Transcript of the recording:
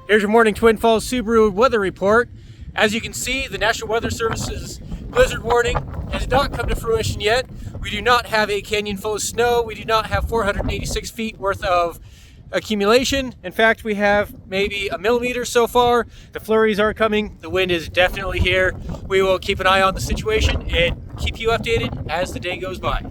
Here's your morning Twin Falls Subaru weather report. As you can see, the National Weather Service's blizzard warning has not come to fruition yet. We do not have a canyon full of snow. We do not have 486 feet worth of accumulation. In fact, we have maybe a millimeter so far. The flurries are coming. The wind is definitely here. We will keep an eye on the situation and keep you updated as the day goes by.